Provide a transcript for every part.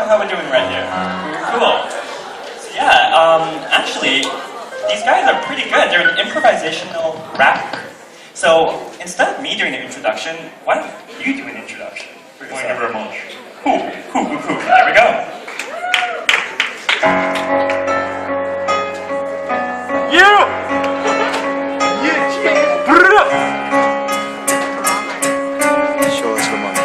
how we're doing right here. Cool. So yeah, actually, these guys are pretty good. They're an improvisational rapper. So instead of me doing an introduction, why don't you do an introduction? Thank you very much. Cool. There we go. Show us the money.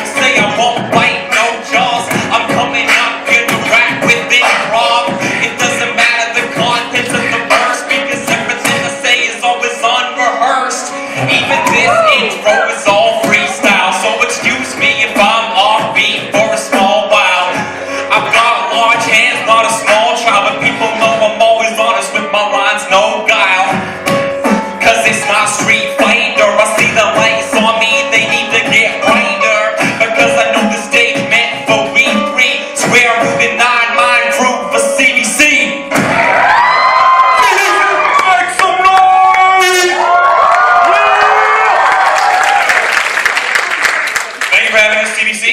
Say I won't bite no jaws. I'm coming out here to rap with Big Rob. It doesn't matter the contents of the verse because everything I say is always unrehearsed. Even this intro is all freestyle, so excuse me if I'm offbeat for a small while. I've got large hands, not a small child, but people know I'm always honest with my lines, no guile. Cause it's not Street Fighter, I see the lights on me, they need to get brighter. Because I know the stage meant for we three. Swear root and nine, mind group for CVC. Make some noise! Thank you for having us, CVC.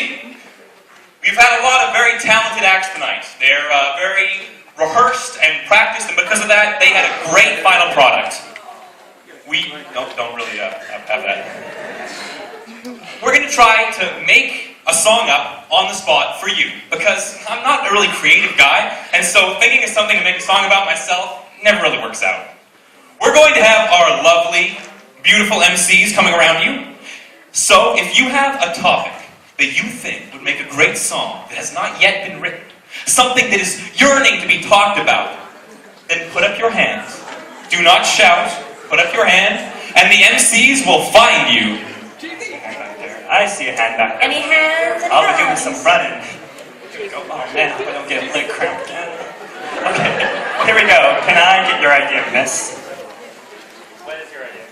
We've had a lot of very talented acts tonight. They're very rehearsed and practiced, and because of that, they had a great final product. We don't really have that. We're going to try to make a song up on the spot for you, because I'm not a really creative guy, and so thinking of something to make a song about myself never really works out. We're going to have our lovely, beautiful MCs coming around you. So if you have a topic that you think would make a great song that has not yet been written, something that is yearning to be talked about, then put up your hands. Do not shout. Put up your hand, and the MCs will find you. I see a hand back there. Any hands? I'll be doing some running. Oh man, I hope I don't get a leg cramp again. Okay, here we go. Can I get your idea, miss? What is your idea?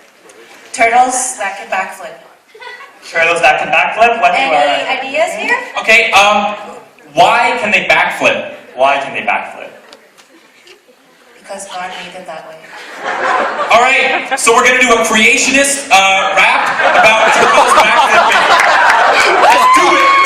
Turtles that can backflip. Turtles that can backflip? What do you Any ideas here? Okay, why can they backflip? Why can they backflip? Because God made it that way. Alright, so we're going to do a creationist rap about turtles backflipping. Let's do it!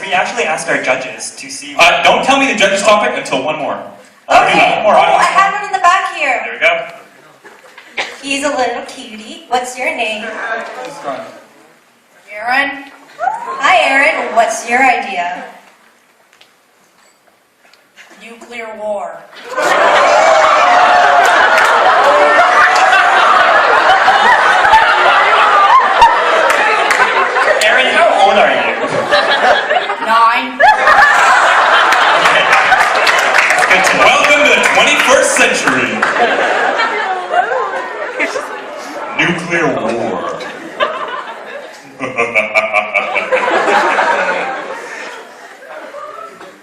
We actually asked our judges to see... Don't tell me the judge's topic until one more. Okay. One more Oh, I have one in the back here. There we go. He's a little cutie. What's your name? Aaron. Hi, Aaron. What's your idea? Nuclear war. 21st century. Nuclear war.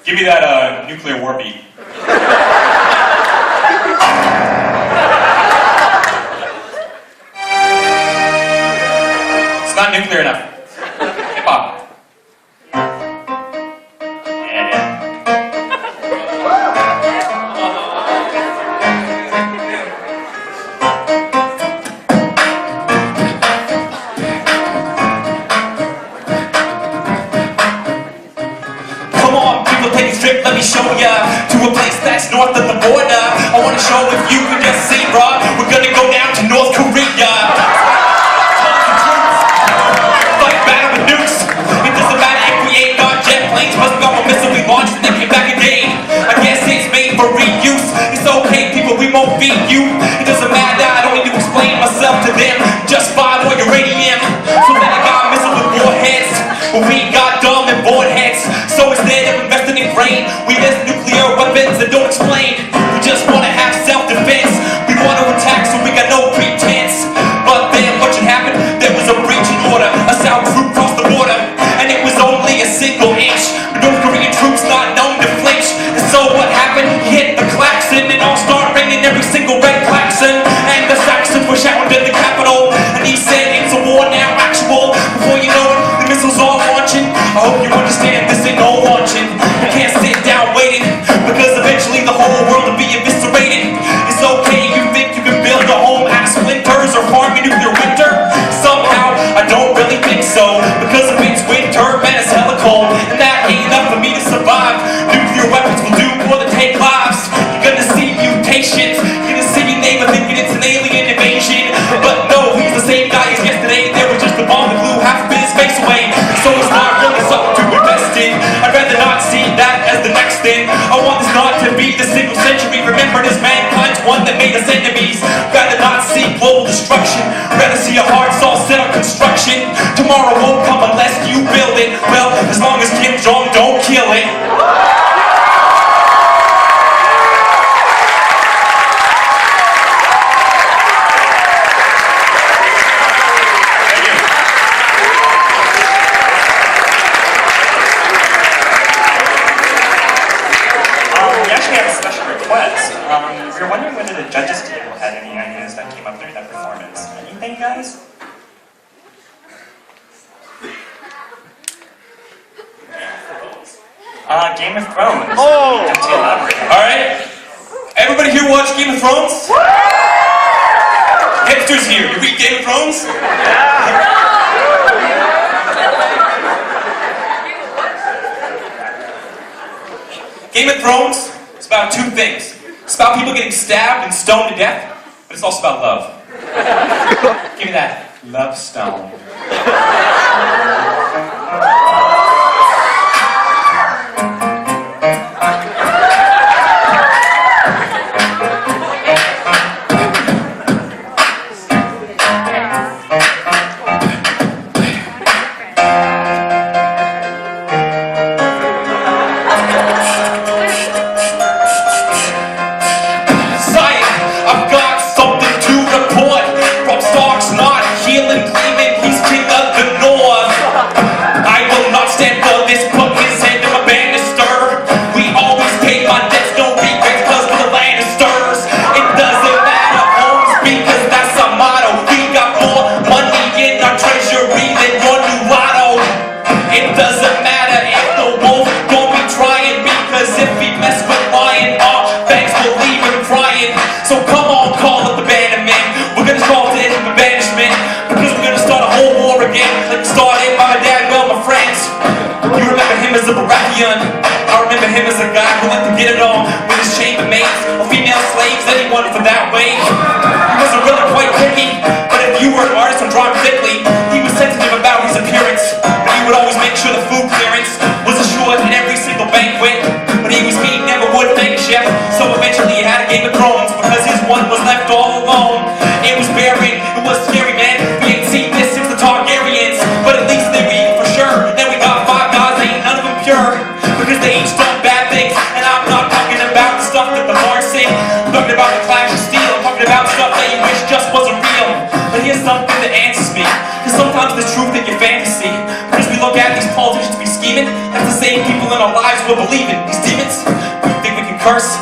Give me that nuclear war beat. It's not nuclear enough. Hip hop. Let me show ya to a place that's north of the border. I wanna show if you can just see, bruh. We're gonna go down to North Korea. Fight battle with nukes. It doesn't matter if we ain't got jet planes. Must be our missile we launched and they came back again. I guess it's made for reuse. It's okay, people, we won't beat you. It doesn't matter, I don't need to explain myself to them. Just buy more uranium. So that I got a missile with warheads, but we got dumb and bored heads. So instead of investing in grain, we invest in nuclear weapons that don't explain. We just want to have self-defense. We want to attack, so we got no pretense. But then what should happen? There was a breach in order. A South troop crossed the border, and it was only a single inch. The North Korean troops not known to flinch. And so what happened? He hit the klaxon, and all start ringing every single red klaxon. And the Saxons were shouting at the Capitol, and he said it's a war now actual. Before you know it, the missiles all launching. I hope you understand this ain't no launching. You can't sit down waiting, because eventually the whole world will be eviscerated. It's okay, you think you can build a home out of splinters or farm your nuclear winter? Somehow, I don't really think so, because if it's winter, man, it's hella cold, and that ain't enough for me to survive. Nuclear weapons will do more than take lives. You're gonna see mutations, you're gonna see your neighbor thinking it's an alien invasion. But no, he's the same guy as yesterday. There was just a bomb that blew half of his face away. So it's not really something to invest in. I'd rather not see that as the next thing. I want this not to be the single century remembered as mankind's one that made us enemies. Rather not see global destruction. Rather see our hearts all set on construction. Tomorrow won't come unless you build it. Well, as long as Kim Jong don't kill it. We were wondering whether the judges table had any ideas that came up during that performance. Anything, guys? Game of Thrones. Oh! To elaborate. Alright? Everybody here watch Game of Thrones? Hipsters here, you read Game of Thrones? Game of Thrones is about two things. It's about people getting stabbed and stoned to death, but it's also about love. Give me that love stone. I remember him as a guy who liked to get it on with his chambermaids or female slaves, anyone for that way. He wasn't really quite picky, but if you were an artist on drawing thickly, he was sensitive about his appearance. But he would always make sure the food clearance was assured in every single banquet. But he was me, never would thank a chef, so eventually he had a Game of Thrones because his one was left all alone. It was barren, it was scary, man. We ain't seen this since the Targaryens, but at least they were eating for sure. Then we got 5 gods, ain't none of them pure, because they each done bad things. And I'm not talking about the stuff that the Lord sing. I'm talking about the clash of steel. I'm talking about stuff that you wish just wasn't real. But here's something that answers me, cause sometimes the truth in your fantasy. Because we look at these politicians be scheming, that's the same people in our lives we're believing. These demons, we think we can curse.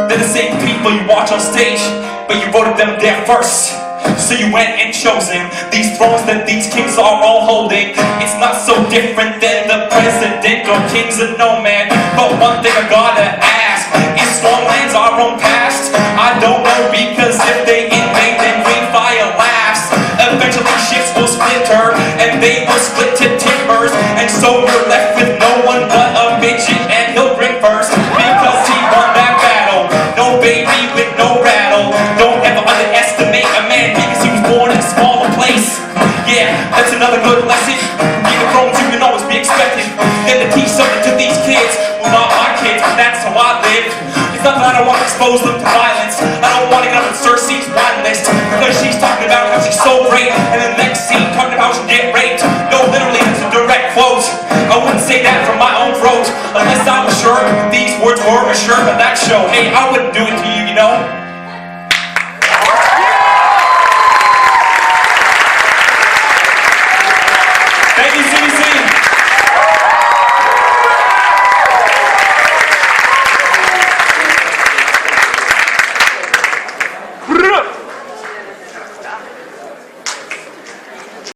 They're the same people you watch on stage, but you voted them there first. So you went and chosen these thrones that these kings are all holding. It's not so different than the president or kings of no man. But one thing I gotta ask, is Stormlands our own past? I don't know, because if they invade then green fire laughs. Eventually ships will splinter and they will split to timbers. And so you're left with no one but a midget, and he'll bring first because he won that battle. No baby with no rattle. Don't ever underestimate a man because he was born in a smaller place. Yeah, that's another good lesson. Being a grown you can always be expected. Then to teach something to these kids. Well, not my kids, but that's how I live. It's not that I don't want to expose them to violence. I don't want to get on Cersei's wine list because she's talking about how she's so great, and then the next scene talking about how she'll get raped. No, literally, that's a direct quote. I wouldn't say that from my own throat unless I was sure these words were assured by that show. Hey, I wouldn't do it to you, you know.